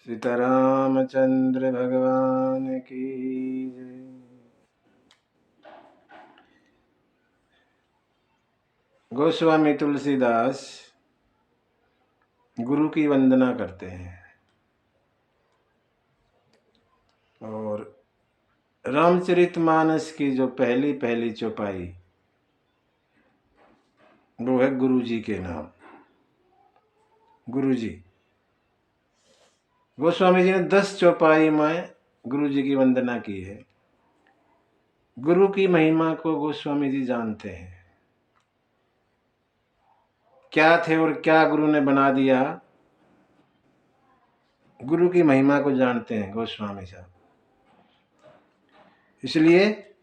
सीतारामचंद्र भगवान की जय। गोस्वामी तुलसीदास गुरु की वंदना करते हैं और रामचरितमानस की जो पहली पहली चौपाई वो है गुरु जी के नाम। गुरु जी गोस्वामी जी ने 10 चौपाई में गुरु जी की वंदना की है। गुरु की महिमा को गोस्वामी जी जानते हैं, क्या थे और क्या गुरु ने बना दिया। गुरु की महिमा को जानते हैं गोस्वामी साहब, इसलिए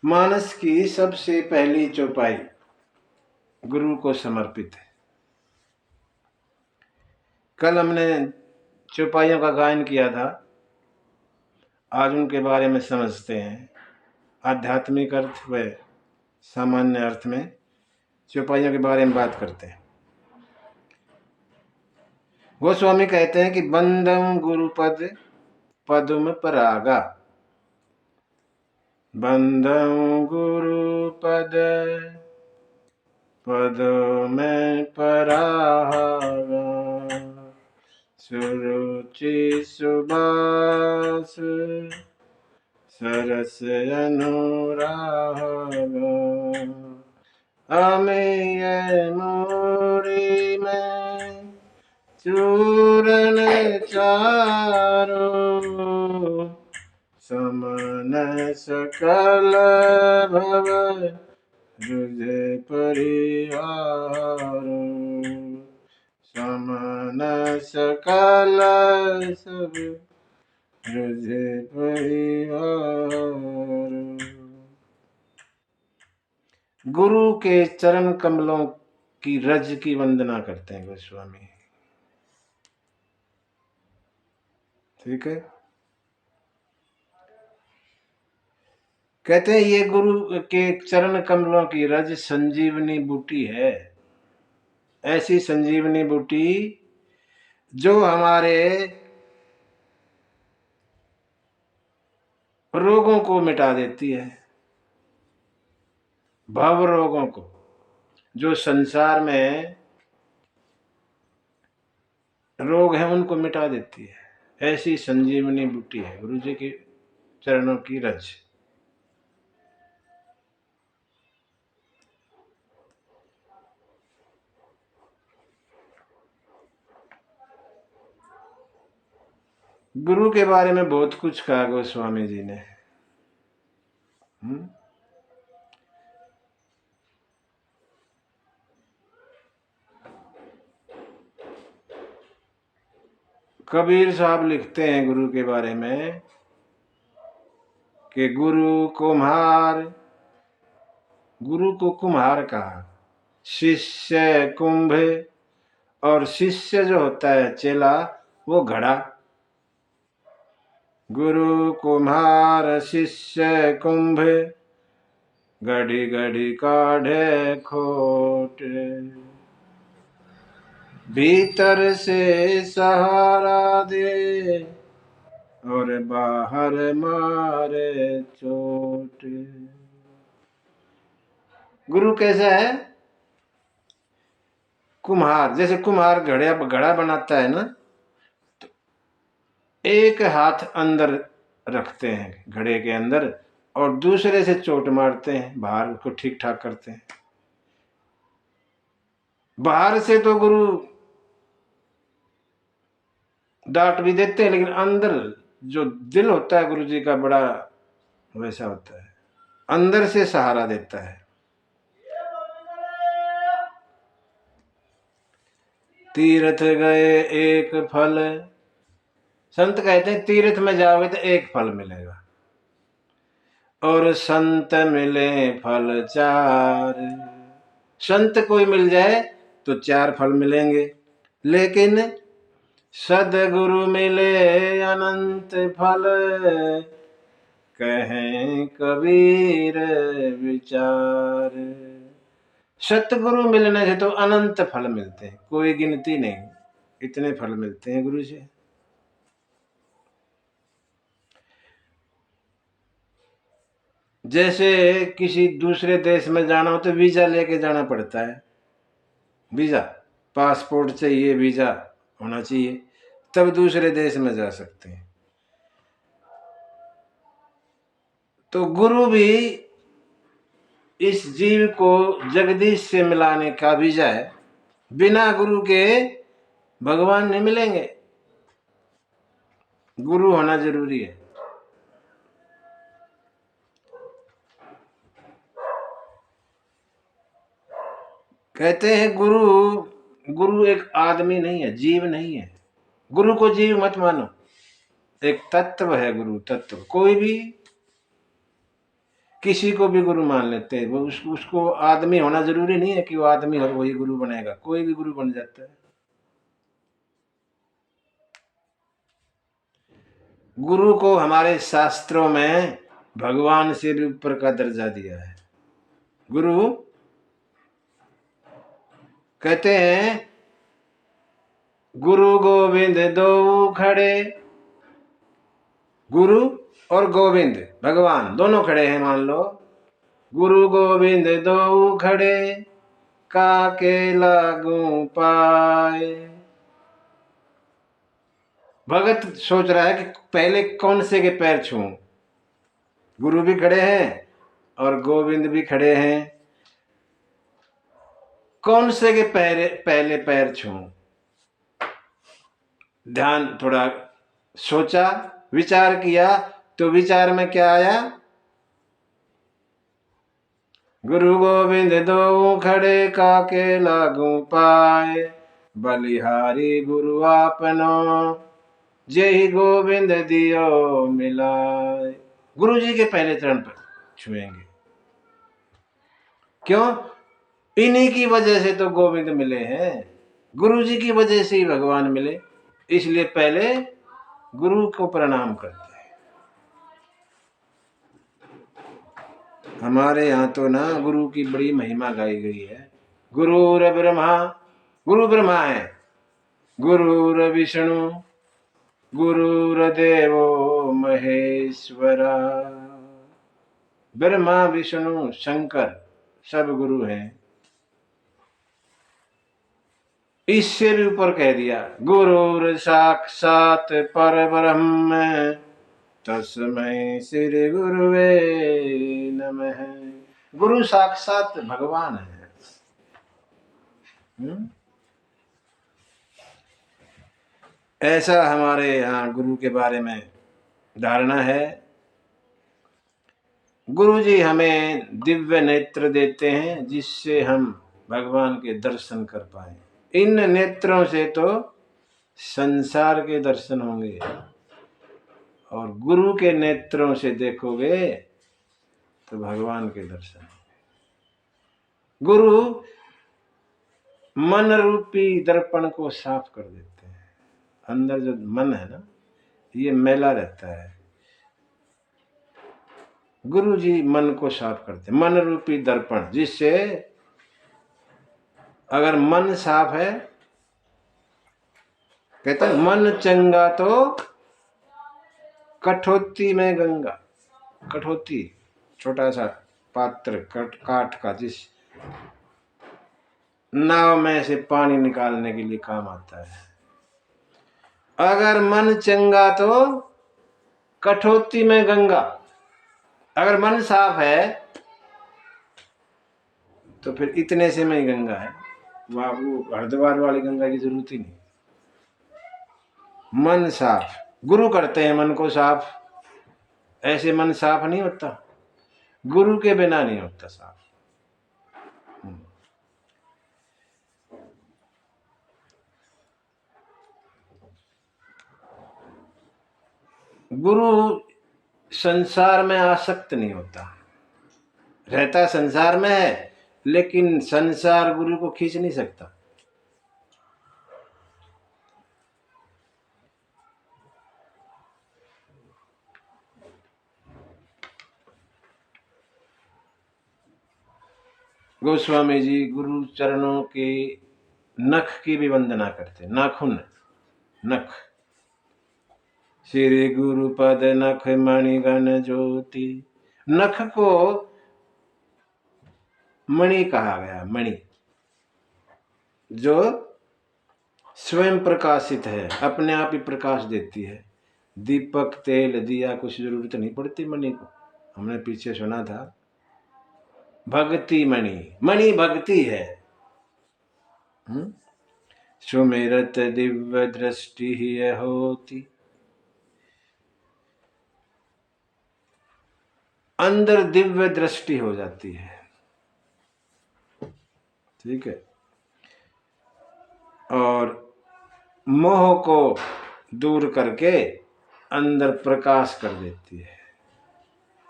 मानस की सबसे पहली चौपाई गुरु को समर्पित है। कल हमने चौपाइयों का गायन किया था, आज उनके बारे में समझते हैं। आध्यात्मिक अर्थ व सामान्य अर्थ में चौपाइयों के बारे में बात करते हैं। गोस्वामी कहते हैं कि बंदम गुरुपद पदम परागा, बंदम गुरुपद पदम परागा, सुरुचि सुबास सरस अनुराग, अमेय मोरी में चूरन चारो, समन सकल भव रुझ परिहारो, समन सकल सब रुझ परिहारो। गुरु के चरण कमलों की रज की वंदना करते हैं गोस्वामी। ठीक है, कहते हैं ये गुरु के चरण कमलों की रज संजीवनी बूटी है। ऐसी संजीवनी बूटी जो हमारे रोगों को मिटा देती है, भव रोगों को, जो संसार में रोग है उनको मिटा देती है। ऐसी संजीवनी बूटी है गुरु जी के चरणों की रज। गुरु के बारे में बहुत कुछ कहा गोस्वामी जी ने। कबीर साहब लिखते हैं गुरु के बारे में कि गुरु कुम्हार, गुरु को कुम्हार कहा, शिष्य कुंभ, और शिष्य जो होता है चेला वो घड़ा। गुरु कुम्हार शिष्य कुंभ, गढ़ी गढ़ी काढ़े खोट, भीतर से सहारा दे और बाहर मारे चोट। गुरु कैसा है? कुम्हार, जैसे कुम्हार घड़ा बनाता है ना, तो एक हाथ अंदर रखते हैं घड़े के अंदर और दूसरे से चोट मारते हैं, बाहर को ठीक ठाक करते हैं। बाहर से तो गुरु डांट भी देते हैं, लेकिन अंदर जो दिल होता है गुरु जी का बड़ा वैसा होता है, अंदर से सहारा देता है। तीर्थ गए एक फल, संत कहते हैं तीर्थ में जाओगे तो एक फल मिलेगा और संत मिले फल चार। संत कोई मिल जाए तो 4 फल मिलेंगे, लेकिन सदगुरु मिले अनंत फल, कहें कबीर विचार। सतगुरु मिलने से तो अनंत फल मिलते हैं, कोई गिनती नहीं, इतने फल मिलते हैं गुरु से। जैसे किसी दूसरे देश में जाना हो तो वीजा लेके जाना पड़ता है, वीजा, पासपोर्ट चाहिए, वीजा होना चाहिए, तब दूसरे देश में जा सकते हैं। तो गुरु भी इस जीव को जगदीश से मिलाने का वीजा है। बिना गुरु के भगवान नहीं मिलेंगे, गुरु होना जरूरी है। कहते हैं गुरु एक आदमी नहीं है, जीव नहीं है। गुरु को जीव मत मानो, एक तत्व है गुरु, तत्व। कोई भी किसी को भी गुरु मान लेते हैं, वो उसको आदमी होना जरूरी नहीं है कि वो आदमी हो वही गुरु बनेगा, कोई भी गुरु बन जाता है। गुरु को हमारे शास्त्रों में भगवान से भी ऊपर का दर्जा दिया है। गुरु कहते हैं गुरु गोविंद दो खड़े, गुरु और गोविंद भगवान दोनों खड़े हैं, मान लो। गुरु गोविंद दो खड़े, काके लागू पाए। भगत सोच रहा है कि पहले कौन से के पैर छूं। गुरु भी खड़े हैं और गोविंद भी खड़े हैं, कौन से के पहले पैर छूं। ध्यान थोड़ा सोचा, विचार किया, तो विचार में क्या आया? गुरु गोविंद दो खड़े, काके लागू पाए। बलिहारी गुरु आपनो, जेहि गोविंद दियो मिलाए। गुरु जी के पहले चरण पर छुएंगे। क्यों? इन्हीं की वजह से तो गोविंद मिले हैं, गुरु जी की वजह से ही भगवान मिले, इसलिए पहले गुरु को प्रणाम करते हैं। हमारे यहाँ तो ना गुरु की बड़ी महिमा गाई गई है। गुरुर ब्रह्मा, गुरु ब्रह्मा है, गुरुर विष्णु, गुरुर्देवो महेश्वरा। ब्रह्मा विष्णु शंकर सब गुरु हैं। इससे भी ऊपर कह दिया, गुरुर साक्षात परब्रह्म, तस्मै श्री गुरुवे नमः। गुरु साक्षात भगवान है। ऐसा हमारे यहाँ गुरु के बारे में धारणा है। गुरु जी हमें दिव्य नेत्र देते हैं जिससे हम भगवान के दर्शन कर पाए। इन नेत्रों से तो संसार के दर्शन होंगे, और गुरु के नेत्रों से देखोगे तो भगवान के दर्शन। गुरु मन रूपी दर्पण को साफ कर देते हैं। अंदर जो मन है ना, ये मैला रहता है, गुरु जी मन को साफ करते हैं। मन रूपी दर्पण, जिससे अगर मन साफ है, कहते हैं मन चंगा तो कठौती में गंगा। कठौती छोटा सा पात्र काठ का, जिस नाव में से पानी निकालने के लिए काम आता है। अगर मन चंगा तो कठौती में गंगा। अगर मन साफ है तो फिर इतने से में ही गंगा है, वहां वो हरिद्वार वाली गंगा की जरूरत ही नहीं। मन साफ, गुरु करते हैं मन को साफ। ऐसे मन साफ नहीं होता, गुरु के बिना नहीं होता साफ। गुरु संसार में आसक्त नहीं होता, रहता संसार में है, लेकिन संसार गुरु को खींच नहीं सकता। गोस्वामी जी गुरु चरणों के नख की भी वंदना करते, नाखून, नख। श्री गुरु पद नख मणिगण ज्योति, नख को मणि कहा गया, मणि जो स्वयं प्रकाशित है, अपने आप ही प्रकाश देती है। दीपक, तेल, दिया कुछ जरूरत नहीं पड़ती मणि को। हमने पीछे सुना था भक्ति मणि, मणि भक्ति है। सुमिरत दिव्य दृष्टि ही होती, अंदर दिव्य दृष्टि हो जाती है। ठीक है, और मोह को दूर करके अंदर प्रकाश कर देती है।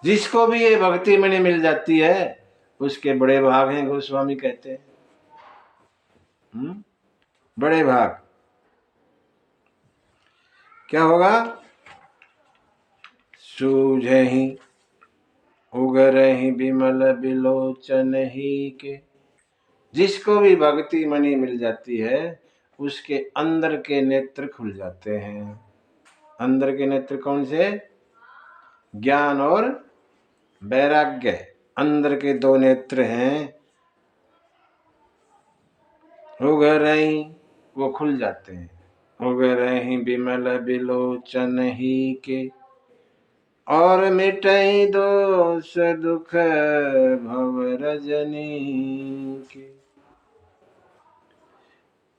जिसको भी ये भक्ति मणि मिल जाती है उसके बड़े भाग हैं, गोस्वामी कहते हैं। बड़े भाग क्या होगा? सूझहि उगरहि बिमल बिलोचन ही के। जिसको भी भक्ति मणि मिल जाती है उसके अंदर के नेत्र खुल जाते हैं। अंदर के नेत्र कौन से? ज्ञान और वैराग्य। अंदर के दो नेत्र हैं, उगरहि वो खुल जाते हैं। उगरहि बिमल बिलोचन ही के, और मिटहि दोष दुख भव रजनी के।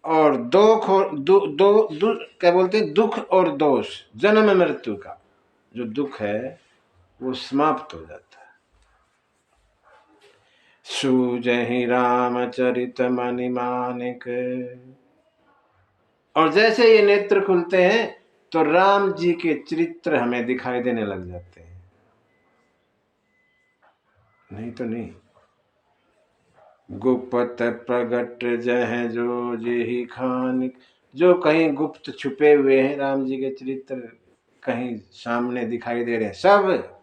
और क्या बोलते हैं, दुख और दोष, जन्म मृत्यु का जो दुख है वो समाप्त हो जाता है। सूझहि रामचरित मणि मानिक। और जैसे ये नेत्र खुलते हैं तो राम जी के चरित्र हमें दिखाई देने लग जाते हैं, नहीं तो नहीं। गुप्त प्रगट जह जो जेहि खानिक। जो कहीं गुप्त छुपे हुए हैं राम जी के चरित्र, कहीं सामने दिखाई दे रहे हैं, सब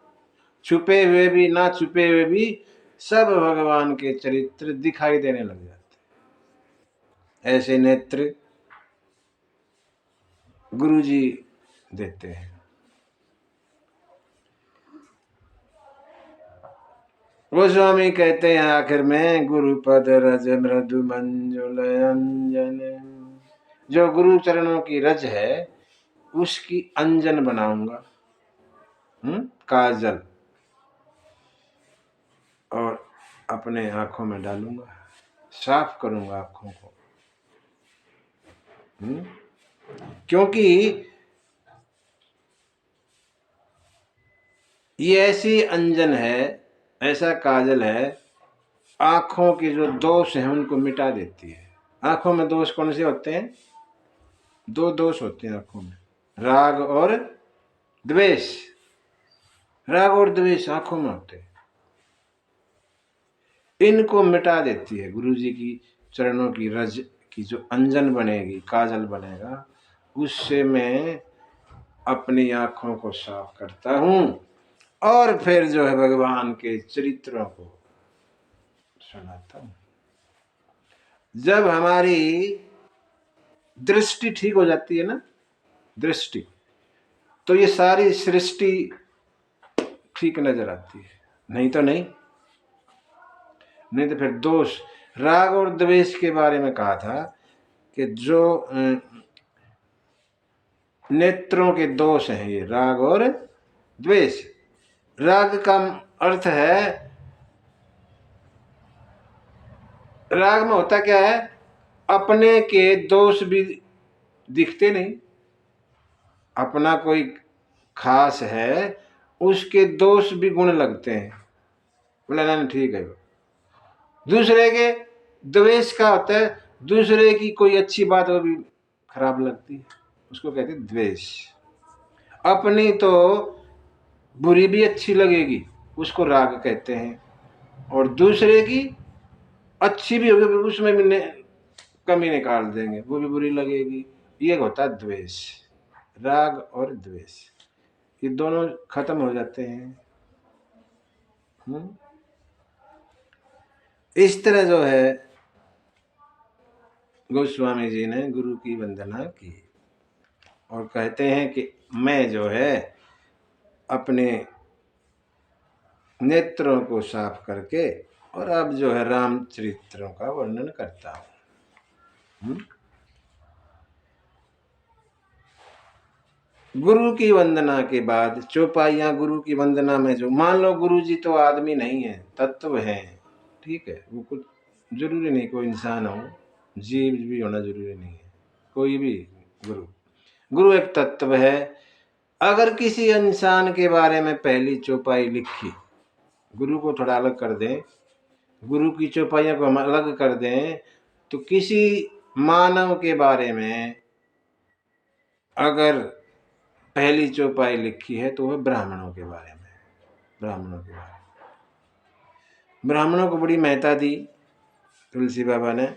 छुपे हुए भी ना छुपे हुए भी सब भगवान के चरित्र दिखाई देने लग जाते हैं। ऐसे नेत्र गुरु जी देते हैं। गोस्वामी कहते हैं आखिर में, गुरुपद रज मृदु मंजुल अंजन। जो गुरु चरणों की रज है उसकी अंजन बनाऊंगा, काजल, और अपने आंखों में डालूंगा, साफ करूंगा आंखों को। क्योंकि ये ऐसी अंजन है, ऐसा काजल है, आंखों के जो दोष हैं उनको मिटा देती है। आंखों में दोष कौन से होते हैं? दो दोष होते हैं आंखों में, राग और द्वेष। राग और द्वेष आंखों में होते हैं, इनको मिटा देती है। गुरु जी की चरणों की रज की जो अंजन बनेगी, काजल बनेगा, उससे मैं अपनी आंखों को साफ करता हूं और फिर जो है भगवान के चरित्रों को सुनाता हूं। जब हमारी दृष्टि ठीक हो जाती है ना, दृष्टि, तो ये सारी सृष्टि ठीक नजर आती है, नहीं तो नहीं। नहीं तो फिर दोष, राग और द्वेष के बारे में कहा था कि जो नेत्रों के दोष हैं ये राग और द्वेष। राग का अर्थ है, राग में होता क्या है, अपने के दोष भी दिखते नहीं। अपना कोई खास है उसके दोष भी गुण लगते हैं, बोला ना ठीक है। दूसरे के द्वेष का होता है, दूसरे की कोई अच्छी बात वो भी खराब लगती है, उसको कहते हैं द्वेष। अपनी तो बुरी भी अच्छी लगेगी, उसको राग कहते हैं, और दूसरे की अच्छी भी होगी उसमें भी कमी निकाल देंगे, वो भी बुरी लगेगी। ये होता है द्वेष। राग और द्वेष ये दोनों खत्म हो जाते हैं। इस तरह जो है गोस्वामी जी ने गुरु की वंदना की और कहते हैं कि मैं जो है अपने नेत्रों को साफ करके, और अब जो है रामचरित्रों का वर्णन करता हूं। गुरु की वंदना के बाद चौपाइयां, गुरु की वंदना में जो, मान लो गुरु जी तो आदमी नहीं है, तत्व है, ठीक है, वो कुछ जरूरी नहीं कोई इंसान हो, जीव भी होना जरूरी नहीं है, कोई भी गुरु, गुरु एक तत्व है। अगर किसी इंसान के बारे में पहली चौपाई लिखी, गुरु को थोड़ा अलग कर दें, गुरु की चौपाइयों को हम अलग कर दें, तो किसी मानव के बारे में अगर पहली चौपाई लिखी है तो वह ब्राह्मणों के बारे में, ब्राह्मणों के बारे में। ब्राह्मणों को बड़ी महत्ता दी तुलसी बाबा ने,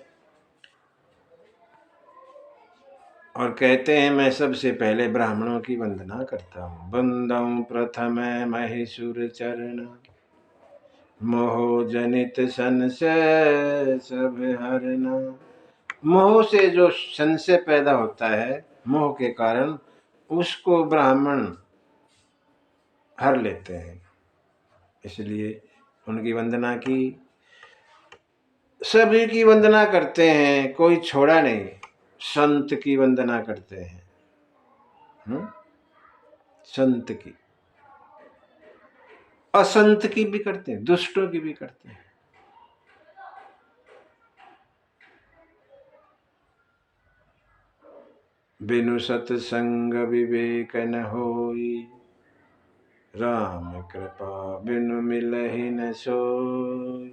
और कहते हैं मैं सबसे पहले ब्राह्मणों की वंदना करता हूँ। बंदम प्रथम महेशुर चरण, मोह जनित संशय सब हरना। मोह से जो संशय पैदा होता है, मोह के कारण, उसको ब्राह्मण हर लेते हैं, इसलिए उनकी वंदना की। सभी की वंदना करते हैं, कोई छोड़ा नहीं। संत की वंदना करते हैं, संत की, असंत की भी करते हैं, दुष्टों की भी करते हैं। बिनु सत्संग विवेक न होई, राम कृपा बिनु मिलहि न सोई।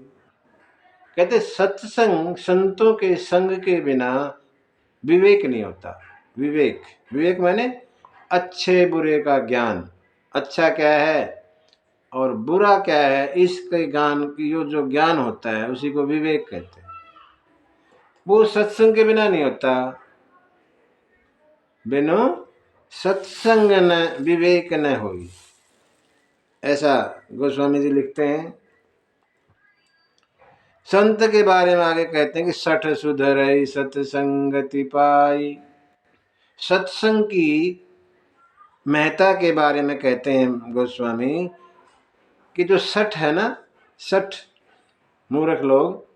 कहते सत्संग, संतों के संग के बिना विवेक नहीं होता। विवेक, विवेक माने अच्छे बुरे का ज्ञान, अच्छा क्या है और बुरा क्या है, इसके ज्ञान की जो ज्ञान होता है उसी को विवेक कहते हैं। वो सत्संग के बिना नहीं होता। बिनु सत्संग न विवेक न होई, ऐसा गोस्वामी जी लिखते हैं। संत के बारे में आगे कहते हैं कि सठ सुधरई सत्संगति पाई। सत्संग की महत्ता के बारे में कहते हैं गोस्वामी कि जो सठ है ना, सठ मूर्ख लोग,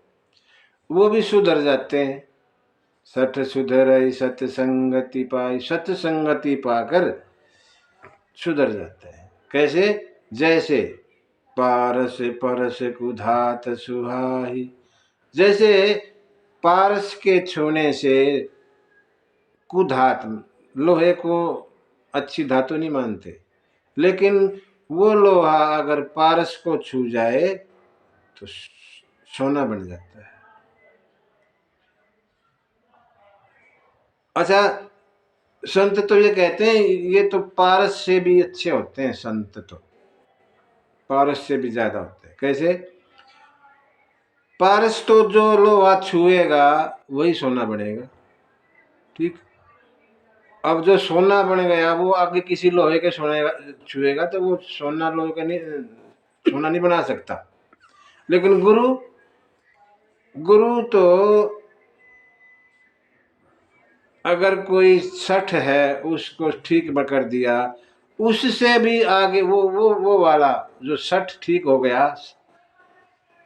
वो भी सुधर जाते हैं। सठ सुधरई सत्संगति पाई, सत्संगति पाकर सुधर जाते हैं। कैसे? जैसे पारस परस कुधात सुहाई, जैसे पारस के छूने से, कुधात लोहे को अच्छी धातु नहीं मानते, लेकिन वो लोहा अगर पारस को छू जाए तो सोना बन जाता है। अच्छा, संत तो ये कहते हैं ये तो पारस से भी अच्छे होते हैं, संत तो पारस से भी ज्यादा होते हैं। कैसे? पारस तो जो लोहा छुएगा वही सोना बनेगा, ठीक। अब जो सोना बन गया वो आगे किसी लोहे के सोने छुएगा तो वो सोना लोहे का नहीं, सोना नहीं बना सकता। लेकिन गुरु, गुरु तो अगर कोई सठ है उसको ठीक कर दिया, उससे भी आगे वो वाला जो सठ ठीक हो गया,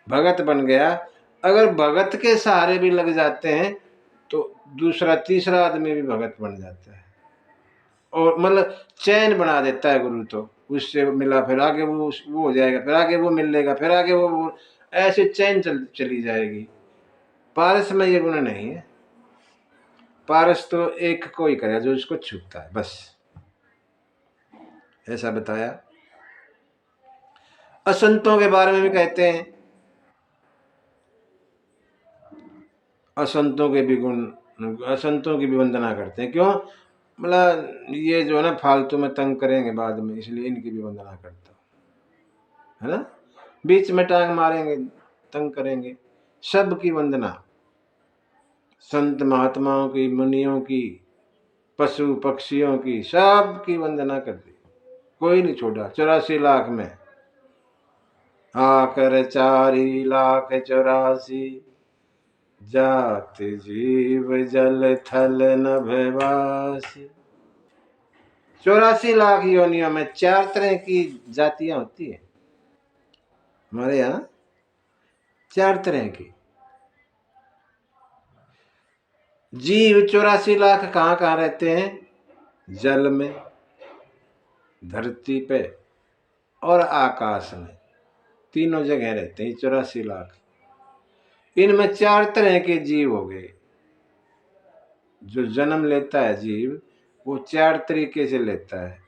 भगत बन गया, अगर भगत के सहारे भी लग जाते हैं तो दूसरा तीसरा आदमी भी भगत बन जाता है, और मतलब चैन बना देता है गुरु। तो उससे मिला फिर आगे वो हो जाएगा, फिर आगे वो मिल लेगा, फिर आगे वो ऐसे चैन चली जाएगी। पारस में ये गुण नहीं है। पारस तो एक को ही करे जो उसको छूता है, बस ऐसा बताया। असंतों के बारे में भी कहते हैं, असंतों के भी गुण, असंतों की भी वंदना करते हैं। क्यों? मतलब ये जो है ना फालतू में तंग करेंगे बाद में, इसलिए इनकी भी वंदना करता हूं, है ना। बीच में टांग मारेंगे, तंग करेंगे, सबकी वंदना, संत महात्माओं की, मुनियों की, पशु पक्षियों की, सबकी वंदना कर दी, कोई नहीं छोड़ा। 84 लाख में आकर 4,84,00,000 जात जीव जल थल नभवासी। 84 लाख योनियों में 4 तरह की जातियां होती है। हमारे यहाँ 4 तरह के जीव। 84 लाख कहाँ कहाँ रहते हैं? जल में, धरती पे और आकाश में, तीनों जगह रहते हैं 84 लाख। इनमें 4 तरह के जीव हो गए। जो जन्म लेता है जीव वो 4 तरीके से लेता है।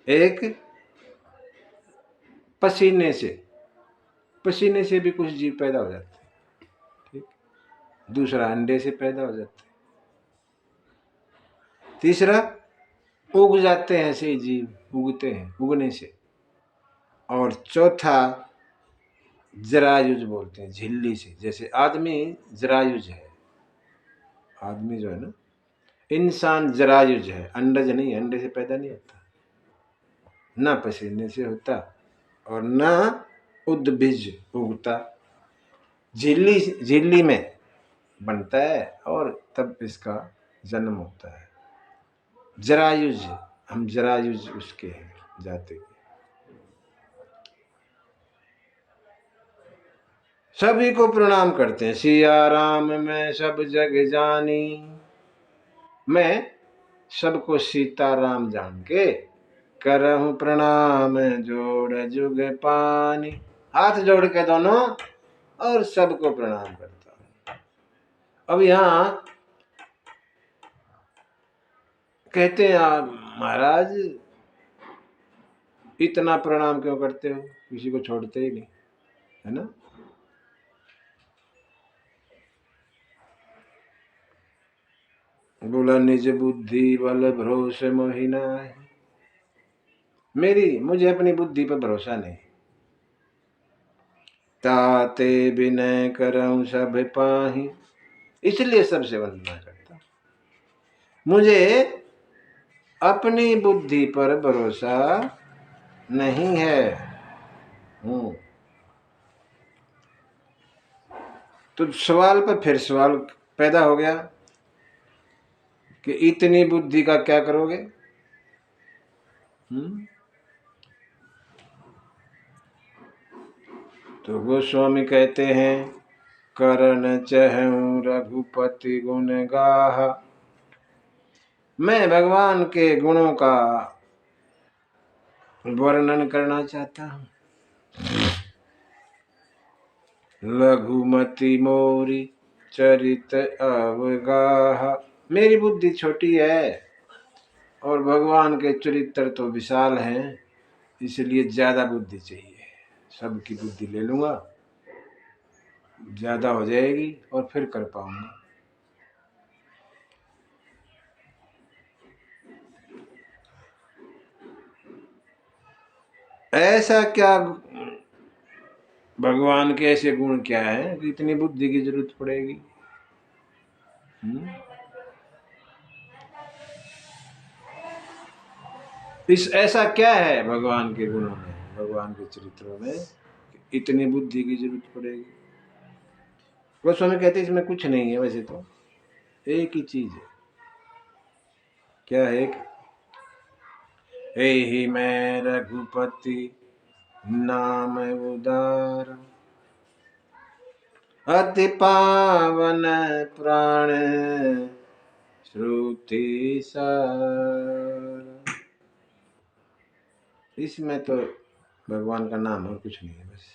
एक, पसीने से, पसीने से भी कुछ जीव पैदा हो जाते हैं, ठीक। दूसरा, अंडे से पैदा हो जाते हैं। तीसरा, उग जाते हैं ऐसे ही जीव, उगते हैं उगने से। और चौथा, जरायुज बोलते हैं, झिल्ली से। जैसे आदमी जरायुज है, आदमी जो है ना, इंसान जरायुज है, अंडज नहीं है, अंडे से पैदा नहीं होता, ना पसीने से होता और ना उद्भिज उगता। झिल्ली, झिल्ली में बनता है और तब इसका जन्म होता है। जरायुज, हम जरायुज उसके हैं, जाते के। सभी को प्रणाम करते हैं। सिया राम मैं सब जग जानी, मैं सबको सीताराम जान के करहूं प्रणाम जोड़ जुग पानी। हाथ जोड़ के दोनों और सबको प्रणाम करता हूं। अब यहाँ कहते हैं आप महाराज इतना प्रणाम क्यों करते हो, किसी को छोड़ते ही नहीं, है ना। बोला निज बुद्धि बल भरोसे मोहि नाहि। मुझे अपनी बुद्धि पर भरोसा नहीं। ताते विनय करऊं सब पाहि, इसलिए सबसे वंदना करता। मुझे अपनी बुद्धि पर भरोसा नहीं है। तो सवाल पर फिर सवाल पैदा हो गया कि इतनी बुद्धि का क्या करोगे? तो गोस्वामी कहते हैं, करन चहूं रघुपति गुण गाह। मैं भगवान के गुणों का वर्णन करना चाहता हूं। लघुमति मोरी चरित अवगाह। मेरी बुद्धि छोटी है और भगवान के चरित्र तो विशाल हैं, इसलिए ज्यादा बुद्धि चाहिए। सबकी बुद्धि ले लूंगा, ज्यादा हो जाएगी और फिर कर पाऊंगा। ऐसा क्या भगवान के ऐसे गुण क्या है कि इतनी बुद्धि की जरूरत पड़ेगी? ऐसा क्या है भगवान के गुणों में, भगवान के चरित्रों में, इतनी बुद्धि की जरूरत पड़ेगी? गोस्वामी कहते हैं इसमें कुछ नहीं है, वैसे तो एक ही चीज है। क्या है? ही मैं रघुपति नाम उदार, अति पावन प्राण श्रुति सार। इसमें तो भगवान का नाम और कुछ नहीं है, बस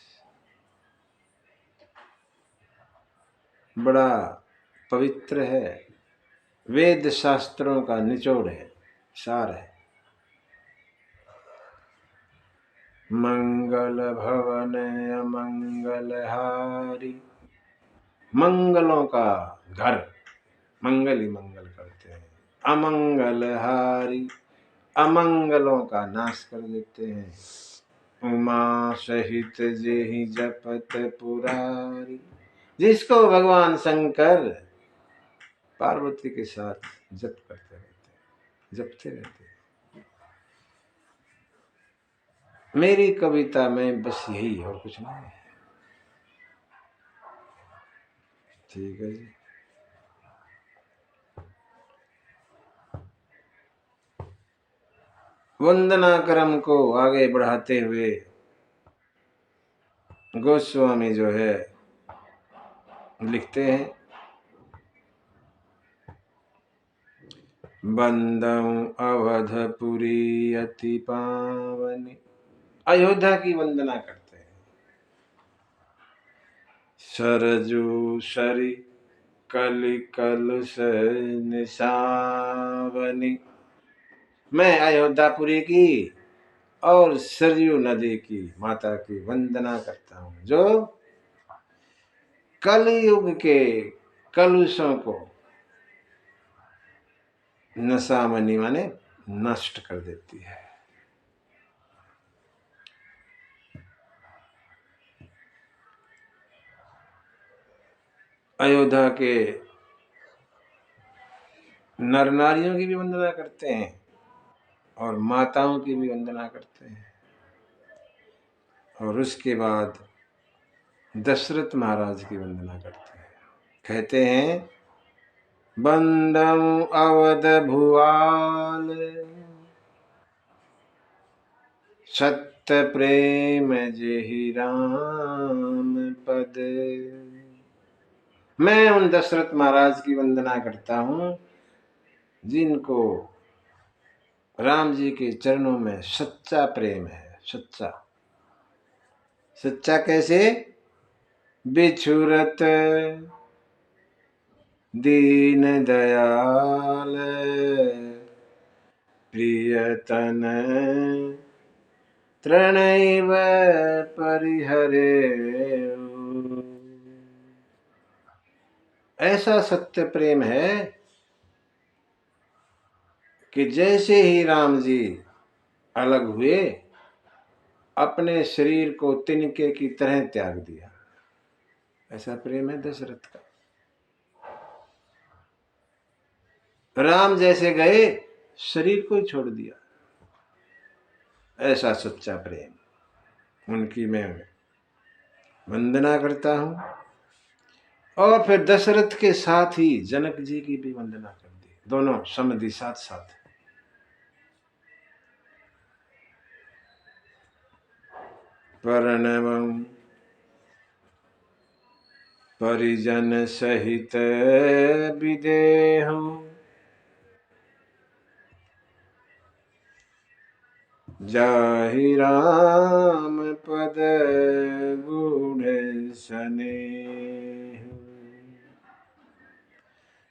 बड़ा पवित्र है, वेद शास्त्रों का निचोड़ है, सार है। मंगल भवन अमंगल हारी, मंगलों का घर, मंगल ही मंगल करते हैं। अमंगल हारी, अमंगलों का नाश कर देते हैं। उमा सहित जेहि जपत पुरारी, जिसको भगवान शंकर पार्वती के साथ जप करते रहते हैं, जपते रहते हैं। मेरी कविता में बस यही है और कुछ नहीं है। ठीक है जी। वंदना क्रम को आगे बढ़ाते हुए गोस्वामी जो है लिखते हैं, बंदऊ अवधपुरी अति पावनी, अयोध्या की वंदना करते हैं। सरजू सरी कलि कलुष निशावनी, मैं अयोध्यापुरी की और सरयू नदी की माता की वंदना करता हूँ, जो कलयुग के कलुषों को नशामनी माने नष्ट कर देती है। अयोध्या के नर नारियों की भी वंदना करते हैं और माताओं की भी वंदना करते हैं। और उसके बाद दशरथ महाराज की वंदना करते हैं। कहते हैं, बंदऊ अवध भुआल सत्य प्रेम जेहि राम पद। मैं उन दशरथ महाराज की वंदना करता हूँ जिनको राम जी के चरणों में सच्चा प्रेम है। सच्चा सच्चा कैसे? बिछुरत दीन दयाल प्रियतन तृणैव परिहरे। ऐसा सत्य प्रेम है कि जैसे ही राम जी अलग हुए, अपने शरीर को तिनके की तरह त्याग दिया। ऐसा प्रेम है दशरथ का। राम जैसे गए, शरीर को छोड़ दिया। ऐसा सच्चा प्रेम, उनकी मैं वंदना करता हूं। और फिर दशरथ के साथ ही जनक जी की भी वंदना कर दी, दोनों समधि साथ साथ। प्रणवम परिजन सहित विदेहु जाहि राम पद गूढ़ स्नेह।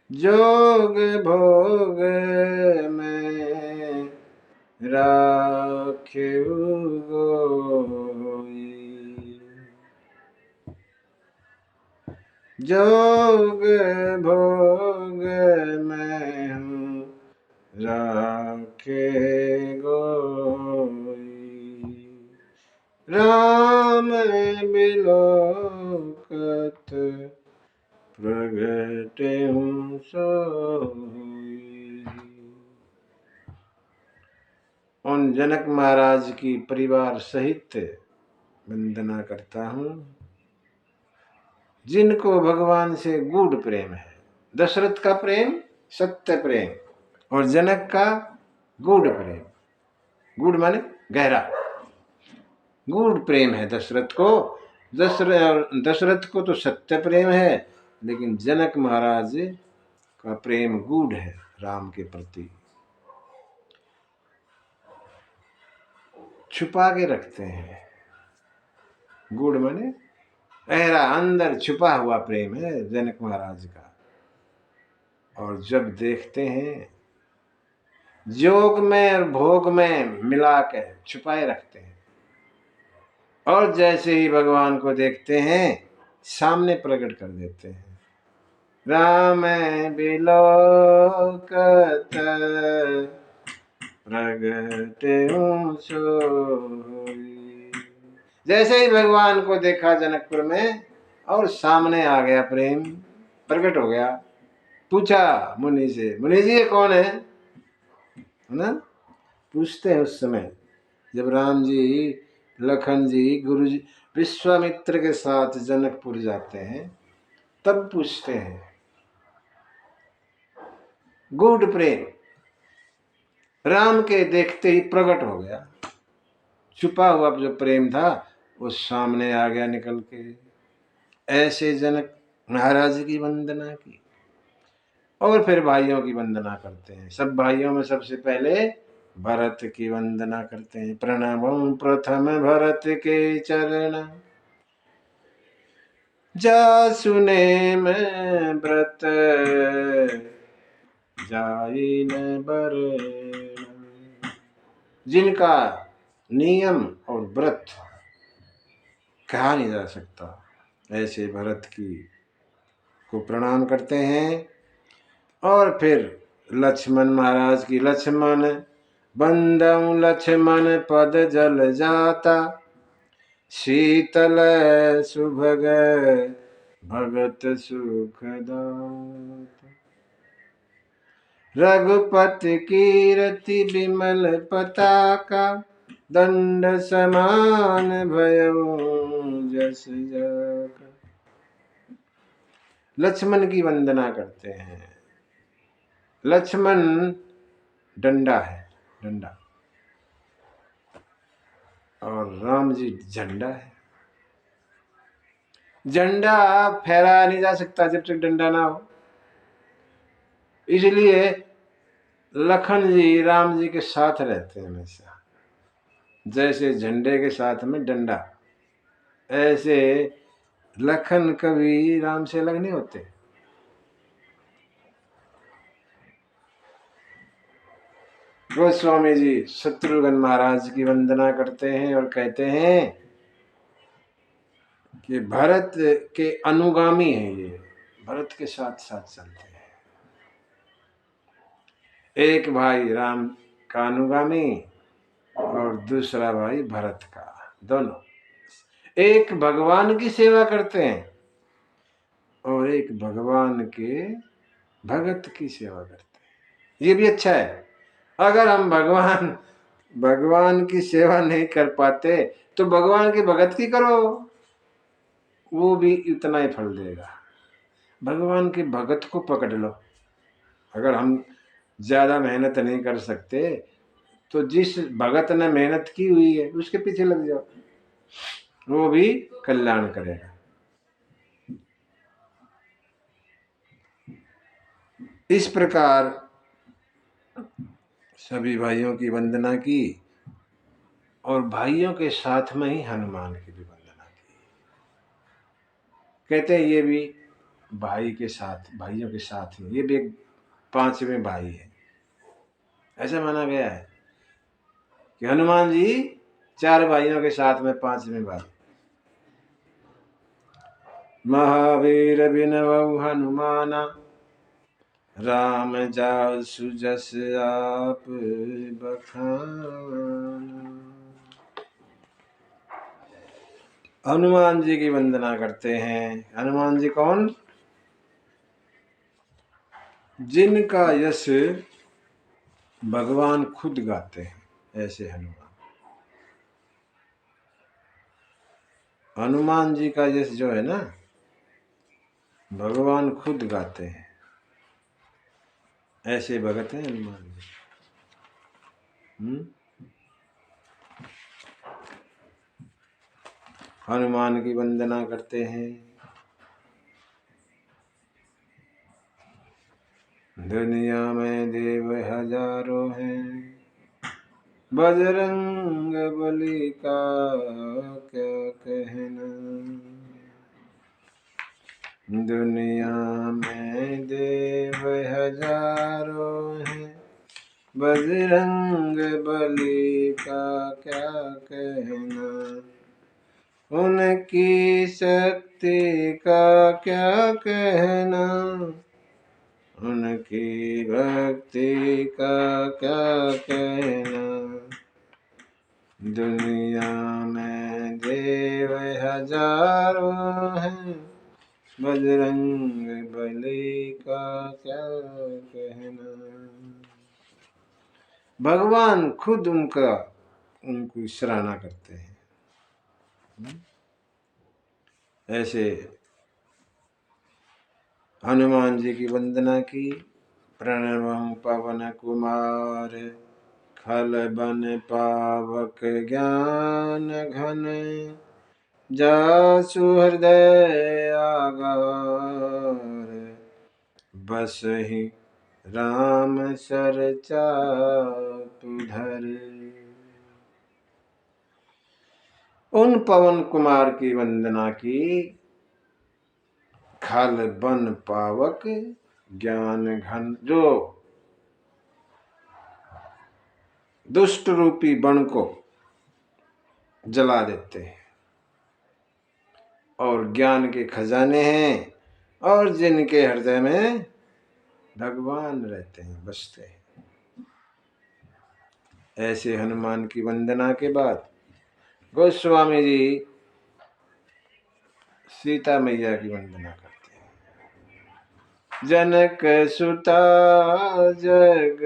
जोग भोग में राख्यु गोई, जोग भोग में हूँ राखे गोई। राम बिलोकत प्रगटे हूँ सोई। उन जनक महाराज की परिवार सहित वंदना करता हूँ जिनको भगवान से गूढ़ प्रेम है। दशरथ का प्रेम सत्य प्रेम और जनक का गूढ़ प्रेम। गूढ़ माने गहरा, गूढ़ प्रेम है दशरथ को। दशरथ को तो सत्य प्रेम है, लेकिन जनक महाराज का प्रेम गूढ़ है राम के प्रति। छुपा के रखते हैं। गूढ़ माने गहरा, अंदर छुपा हुआ प्रेम है जनक महाराज का। और जब देखते हैं, जोग में और भोग में मिला के छुपाए रखते हैं। और जैसे ही भगवान को देखते हैं, सामने प्रकट कर देते हैं। राम बिलोकत प्रगटे सोई। जैसे ही भगवान को देखा जनकपुर में, और सामने आ गया प्रेम, प्रकट हो गया। पूछा मुनि से, मुनि जी ये कौन है ना? पूछते हैं उस समय जब राम जी, लखन जी, गुरु जी विश्वामित्र के साथ जनकपुर जाते हैं, तब पूछते हैं। गूढ़ प्रेम राम के देखते ही प्रकट हो गया। छुपा हुआ जो प्रेम था वो सामने आ गया निकल के। ऐसे जनक महाराज की वंदना की और फिर भाइयों की वंदना करते हैं। सब भाइयों में सबसे पहले भरत की वंदना करते हैं। प्रणवं प्रथम भरत के चरण, जा सुने मैं व्रत, जाई न बरन। जिनका नियम और व्रत कहा नहीं जा सकता, ऐसे भरत की को प्रणाम करते हैं। और फिर लक्ष्मण महाराज की, लक्ष्मण बंदऊ लक्ष्मण पद जल जाता, शीतल सुभग भगत सुखदाता। रघुपति कीरति विमल पताका, दंड समान भयउ जस जाका। लक्ष्मण की वंदना करते हैं। लक्ष्मण डंडा है, डंडा, और राम जी झंडा है। झंडा फहराया नहीं जा सकता जब तक डंडा ना हो, इसलिए लखन जी राम जी के साथ रहते हैं हमेशा। जैसे झंडे के साथ में डंडा, ऐसे लखन कभी राम से अलग नहीं होते। गोस्वामी जी शत्रुघ्न महाराज की वंदना करते हैं और कहते हैं कि भरत के अनुगामी हैं ये, भरत के साथ साथ चलते हैं। एक भाई राम का अनुगामी और दूसरा भाई भरत का, दोनों एक भगवान की सेवा करते हैं और एक भगवान के भगत की सेवा करते हैं। ये भी अच्छा है। अगर हम भगवान की सेवा नहीं कर पाते तो भगवान के भगत की करो, वो भी इतना ही फल देगा। भगवान के भगत को पकड़ लो। अगर हम ज्यादा मेहनत नहीं कर सकते तो जिस भगत ने मेहनत की हुई है उसके पीछे लग जाओ, वो भी कल्याण करेगा। इस प्रकार सभी भाइयों की वंदना की और भाइयों के साथ में ही हनुमान की भी वंदना की। कहते हैं ये भी भाई के साथ, भाइयों के साथ ही, ये भी एक पांचवें भाई है। ऐसा माना गया है कि हनुमान जी चार भाइयों के साथ में पांचवें भाई। महावीर बिनवउ हनुमाना, राम जासु जस आप बखाना। हनुमान जी की वंदना करते हैं। हनुमान जी कौन? जिनका यश भगवान खुद गाते हैं, ऐसे हनुमान। हनुमान जी का यश जो है ना, भगवान खुद गाते हैं, ऐसे भगत हैं हनुमान जी। हनुमान की वंदना करते हैं। दुनिया में देव हजारों हैं, बजरंग बली का क्या कहना। दुनिया में देव हजारों हैं, बजरंग बली का क्या कहना। उनकी शक्ति का क्या कहना, उनकी भक्ति का क्या कहना। दुनिया में देव हजारों हैं, बजरंग बली का क्या कहना। भगवान खुद उनको सराहना करते हैं। ऐसे हनुमान जी की वंदना की। प्रणवं पवन कुमार, खल बन पावक ज्ञान घन। जासु हृदय आगार, बसहि राम सर चापु धर। उन पवन कुमार की वंदना की, खल बन पावक ज्ञान घन। जो दुष्ट रूपी बन को जला देते हैं और ज्ञान के खजाने हैं, और जिनके हृदय में भगवान रहते हैं, बसते हैं, ऐसे हनुमान की वंदना के बाद गोस्वामी जी सीता मैया की वंदना करते हैं। जनक सुता जग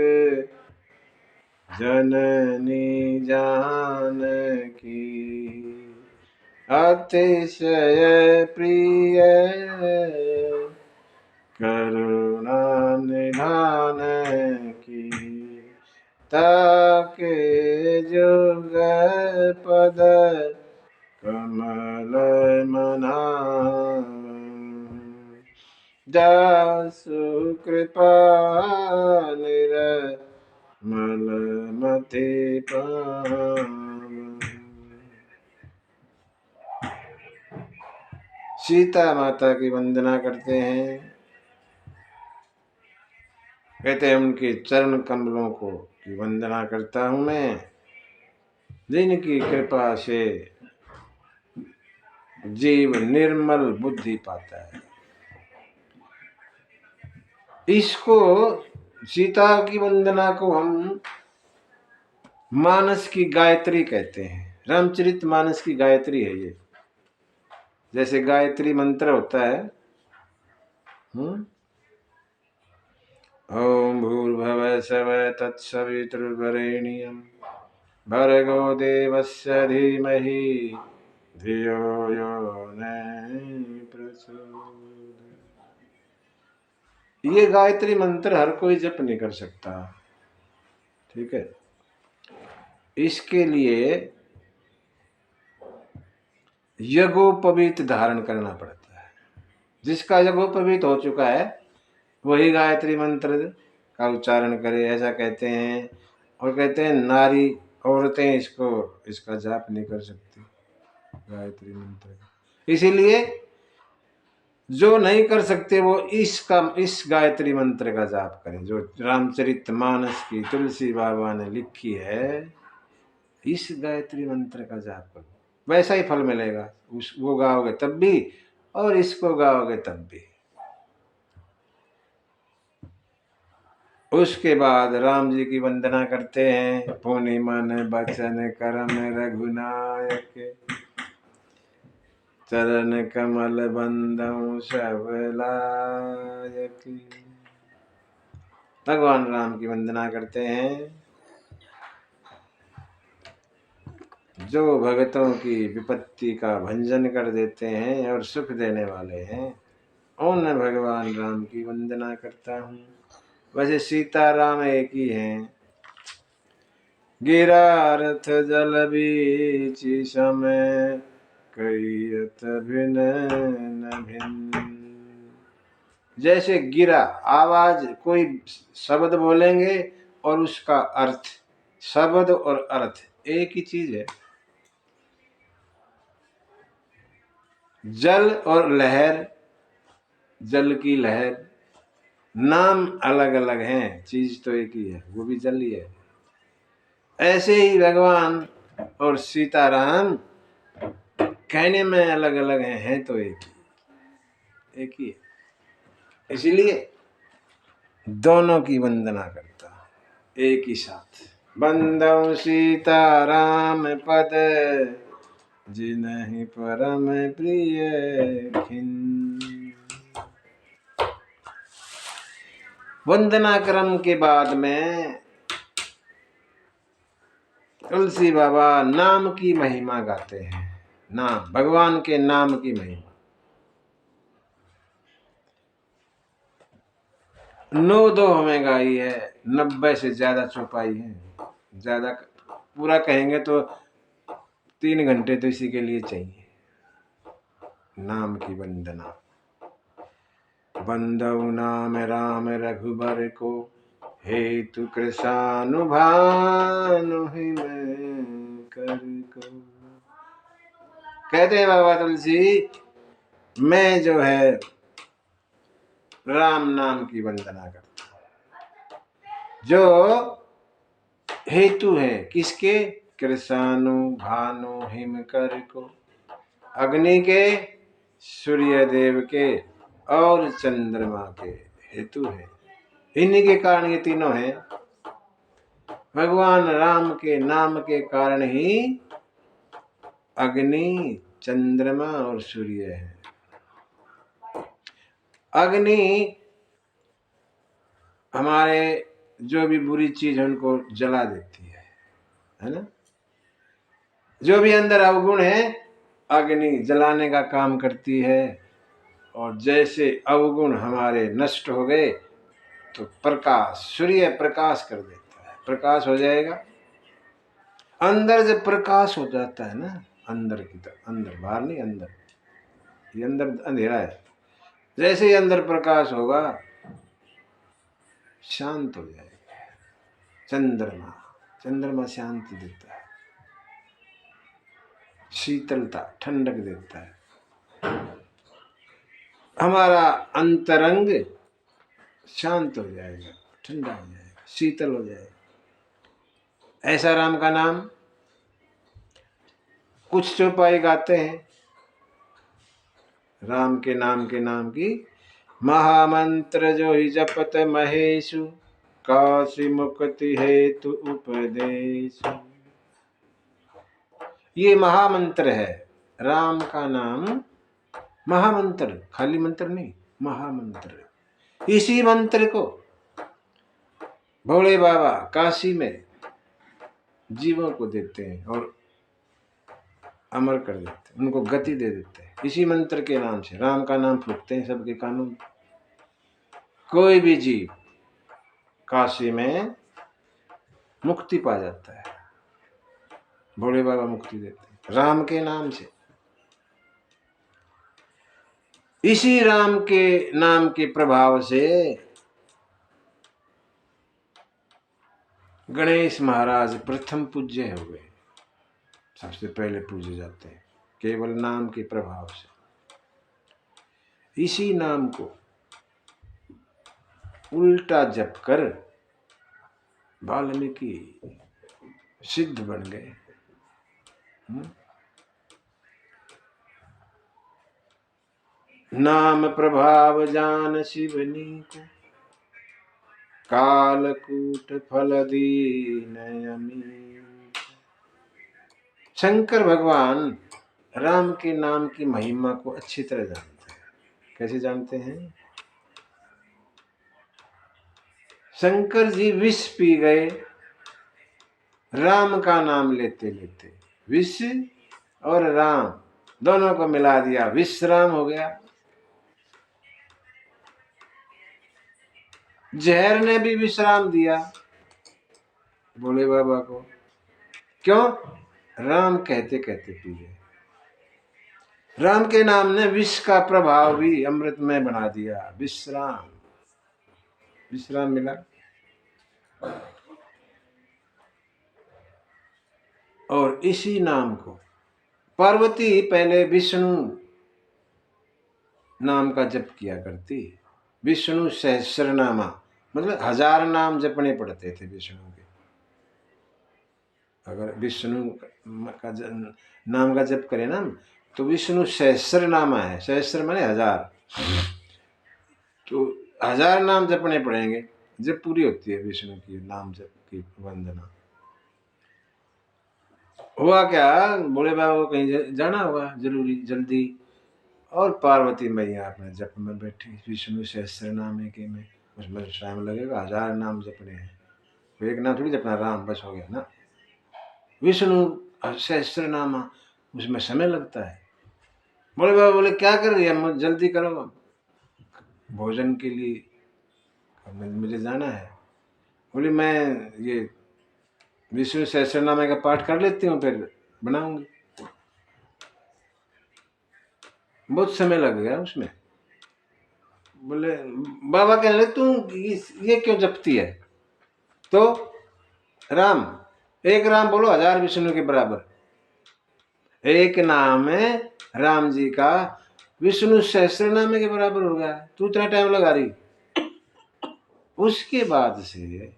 जननी जानकी, अतिशय प्रिय करुणा निधान की, ताके जुग पद कमल मनाव, जासु कृपा निरमल मति पाव। सीता माता की वंदना करते हैं, कहते हैं उनके चरण कमलों को की वंदना करता हूं मैं, जिनकी कृपा से जीव निर्मल बुद्धि पाता है। इसको सीता की वंदना को हम मानस की गायत्री कहते हैं। रामचरित मानस की गायत्री है ये। जैसे गायत्री मंत्र होता है, ओम भूर्भुवः स्वः तत्सवितुर्वरेण्यं भर्गो देवस्य धीमहि धियो यो न प्रचोदयात्। ये गायत्री मंत्र हर कोई जप नहीं कर सकता, ठीक है। इसके लिए यज्ञोपवीत धारण करना पड़ता है। जिसका यज्ञोपवीत हो चुका है वही गायत्री मंत्र का उच्चारण करे, ऐसा कहते हैं। और कहते हैं नारी औरतें इसका जाप नहीं कर सकती गायत्री मंत्र का। इसीलिए जो नहीं कर सकते वो इस गायत्री मंत्र का जाप करें, जो रामचरित मानस की तुलसी बाबा ने लिखी है। इस गायत्री मंत्र का जाप करो, वैसा ही फल मिलेगा। वो गाओगे तब भी और इसको गाओगे तब भी। उसके बाद राम जी की वंदना करते हैं। पुनि मन बचन करम रघुनायक, चरण कमल बंदौ सब लायक। भगवान राम की वंदना करते हैं, जो भगतों की विपत्ति का भंजन कर देते हैं और सुख देने वाले हैं, उन भगवान राम की वंदना करता हूँ। वैसे सीताराम एक ही हैं। गिरा रथ जल बीचि समय, कहियत भिन्न न भिन्न। जैसे गिरा आवाज, कोई शब्द बोलेंगे और उसका अर्थ, शब्द और अर्थ एक ही चीज है। जल और लहर, जल की लहर, नाम अलग अलग हैं, चीज तो एक ही है, वो भी जल ही है। ऐसे ही भगवान और सीताराम कहने में अलग अलग हैं तो एक ही है। इसलिए दोनों की वंदना करता एक ही साथ। बंदौ सीताराम पद, जिनहि परम प्रिय खिन। वंदना क्रम के बाद में तुलसी बाबा नाम की महिमा गाते हैं। नाम, भगवान के नाम की महिमा। 9 हमें गाई है, 90 से ज्यादा चौपाई है। ज्यादा पूरा कहेंगे तो 3 घंटे तो इसी के लिए चाहिए। नाम की वंदना। बंदौ नाम राम रघुबर को, हेतु कृशानुभानु हिम कर को। कहते हैं बाबा तुलसी, मैं जो है राम नाम की वंदना करता हूं, जो हेतु है किसके? कृषानु भानु हिम कर को, अग्नि के, सूर्य देव के और चंद्रमा के हेतु है। इन्हीं के कारण ये तीनों हैं। भगवान राम के नाम के कारण ही अग्नि, चंद्रमा और सूर्य है। अग्नि हमारे जो भी बुरी चीज है उनको जला देती है ना। जो भी अंदर अवगुण है, अग्नि जलाने का काम करती है। और जैसे अवगुण हमारे नष्ट हो गए तो प्रकाश, सूर्य प्रकाश कर देता है, प्रकाश हो जाएगा। अंदर जब प्रकाश हो जाता है ना, अंदर की तरफ, अंदर, बाहर नहीं, अंदर, ये अंदर अंधेरा है, जैसे ही अंदर प्रकाश होगा शांत हो जाएगा। चंद्रमा, चंद्रमा शांति देता है, शीतलता, ठंडक देता है। हमारा अंतरंग शांत हो जाएगा, ठंडा हो जाएगा, शीतल हो जाएगा। ऐसा राम का नाम। कुछ चौपाई गाते हैं राम के नाम की, महामंत्र जो ही जपत महेशु, काशी मुक्ति हेतु उपदेश। ये महामंत्र है, राम का नाम महामंत्र, खाली मंत्र नहीं, महामंत्र। इसी मंत्र को भोले बाबा काशी में जीवों को देते हैं और अमर कर देते हैं, उनको गति दे देते हैं। इसी मंत्र के नाम से राम का नाम फूकते हैं सबके कानों में। कोई भी जीव काशी में मुक्ति पा जाता है, भोले बाबा मुक्ति देते हैं राम के नाम से। इसी राम के नाम के प्रभाव से गणेश महाराज प्रथम पूज्य हो गए, सबसे पहले पूजे जाते हैं केवल नाम के प्रभाव से। इसी नाम को उल्टा जप कर वाल्मीकि सिद्ध बन गए। नाम प्रभाव जान शिवनी को, कालकूट फल दीन अमीन। शंकर भगवान राम के नाम की महिमा को अच्छी तरह जानते हैं। कैसे जानते हैं? शंकर जी विष पी गए राम का नाम लेते लेते, विष और राम दोनों को मिला दिया, विश्राम हो गया। जहर ने भी विश्राम दिया भोले बाबा को। क्यों? राम कहते कहते पी गए। राम के नाम ने विष का प्रभाव भी अमृतमय बना दिया। विश्राम, विश्राम मिला। और इसी नाम को पार्वती पहले विष्णु नाम का जप किया करती। विष्णु सहस्रनामा मतलब 1000 नाम जपने पड़ते थे विष्णु के। अगर विष्णु का नाम का जप करें ना तो विष्णु सहस्रनामा है, सहस्र माने 1000, तो 1000 नाम जपने पड़ेंगे जब पूरी होती है विष्णु की नाम जप की वंदना। हुआ क्या, भोले बाबा को कहीं जाना होगा जरूरी जल्दी, और पार्वती मैया अपने जप में बैठी विष्णु सहस्रनामे के में। उसमें टाइम लगेगा, 1000 नाम जपने हैं, एक नाम थोड़ी जपना, राम बस हो गया ना। विष्णु सहस्रनामा, उसमें समय लगता है। भोले बाबा बोले क्या कर रही है, जल्दी करो, भोजन के लिए मुझे जाना है। बोले मैं ये विष्णु सहस्रनामे का पाठ कर लेती हूँ फिर बनाऊंगी। बहुत समय लग गया उसमें। बोले बाबा कहने लगे तू ये क्यों जपती है? तो राम, एक राम बोलो 1000 विष्णु के बराबर। एक नाम है राम जी का विष्णु सहस्त्र नाम के बराबर होगा। तू इतना टाइम लगा रही। उसके बाद से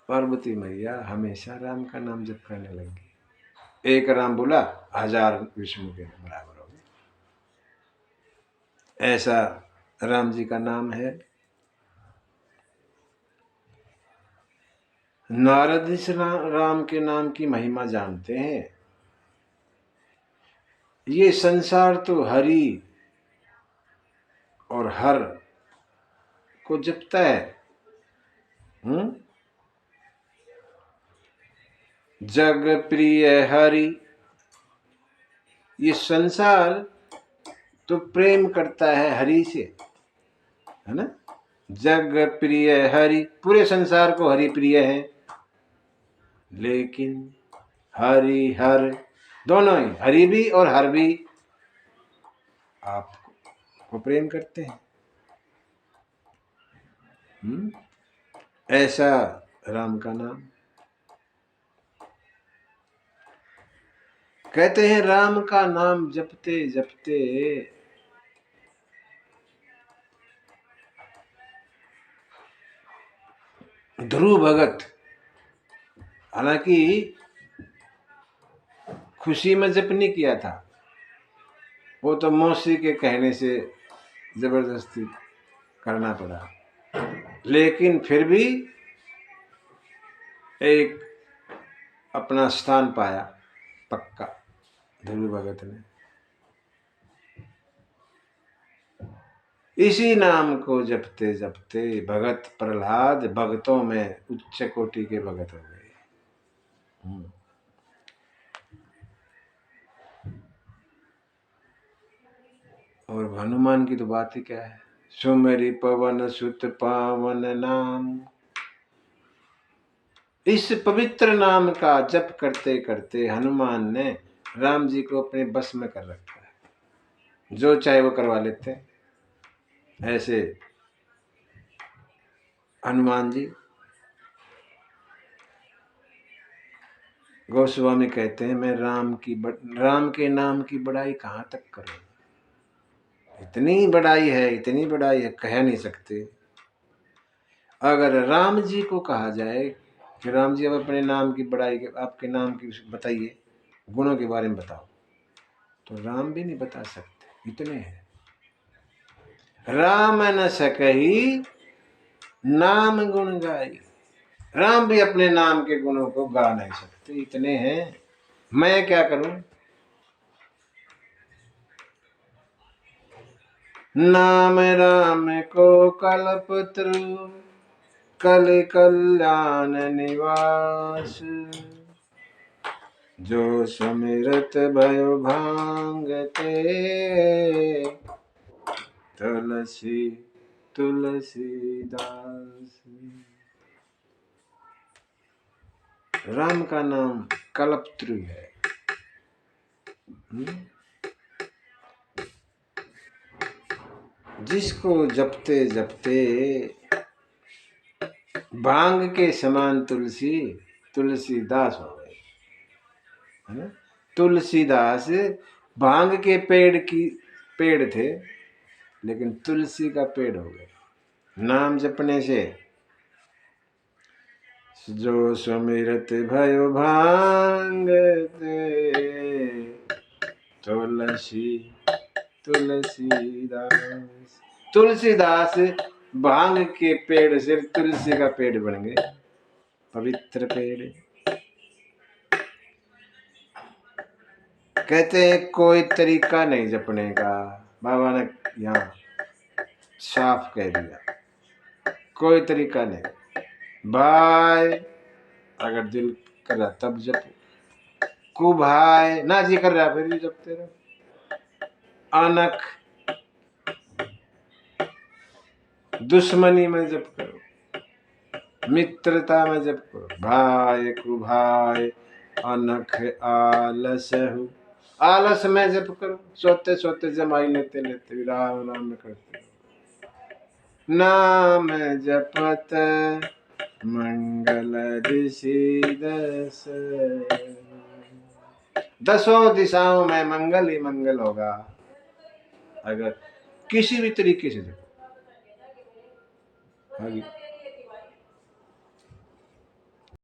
पार्वती मैया हमेशा राम का नाम जप करने लगी। एक राम बोला 1000 विष्णु के बराबर हो गए। ऐसा राम जी का नाम है। नारद इस राम के नाम की महिमा जानते हैं। ये संसार तो हरि और हर को जपता है। जग प्रिय हरि, ये संसार तो प्रेम करता है हरि से, है ना। जग प्रिय हरि, पूरे संसार को हरि प्रिय है। लेकिन हरि हर, दोनों ही, हरि भी और हर भी आपको प्रेम करते हैं। ऐसा राम का नाम। कहते हैं राम का नाम जपते जपते ध्रुव भगत, हालांकि खुशी में जप नहीं किया था, वो तो मौसी के कहने से जबरदस्ती करना पड़ा, लेकिन फिर भी एक अपना स्थान पाया पक्का ध्रुव भगत ने। इसी नाम को जपते जपते भगत प्रहलाद भगतों में उच्च कोटि के भगत हो गए। और हनुमान की तो बात ही क्या है। सुमेरी पवन सुत पावन नाम, इस पवित्र नाम का जप करते करते हनुमान ने राम जी को अपने बस में कर रखा है। जो चाहे वो करवा लेते हैं। ऐसे हनुमान जी, गोस्वामी कहते हैं मैं राम के नाम की बड़ाई कहाँ तक करूं। इतनी बड़ाई है, इतनी बड़ाई है, कह नहीं सकते। अगर राम जी को कहा जाए कि राम जी अब अपने नाम की बड़ाई, आपके नाम की बताइए, गुणों के बारे में बताओ, तो राम भी नहीं बता सकते, इतने हैं। राम न सकही नाम गुण गाई, राम भी अपने नाम के गुणों को गा नहीं सकते, इतने हैं। मैं क्या करूं। नाम राम को कल्पत्रु, कल कल्याण निवास, जो सुमिरत भयो भांगते, तुलसी तुलसीदास। राम का नाम कल्पत्रु है। जिसको जपते जपते भांग के समान तुलसीदास हो गए, है ना। तुलसीदास भांग के पेड़ थे, लेकिन तुलसी का पेड़ हो गए नाम जपने से। जो सुमिरत भयो भांग ते, तुलसीदास। तुलसीदास भांग के पेड़ से तुलसी का पेड़ बन गए, पवित्र पेड़। कहते हैं कोई तरीका नहीं जपने का, बाबा ने यहाँ साफ कह दिया, कोई तरीका नहीं भाई। अगर दिल कर रहा तब जपो, भाई ना जी कर रहा फिर भी जपते रहो। अनख दुश्मनी में जप करो, मित्रता में जप करो। भाई को भाई अनख आलस हो, आलस में जप करो, सोते सोते जमाई लेते लेते भी राम नाम में करते रहो। नाम जपत मंगल ऋषि दस, दसों दिशाओं में मंगल ही मंगल होगा अगर किसी भी तरीके से जपो। आगे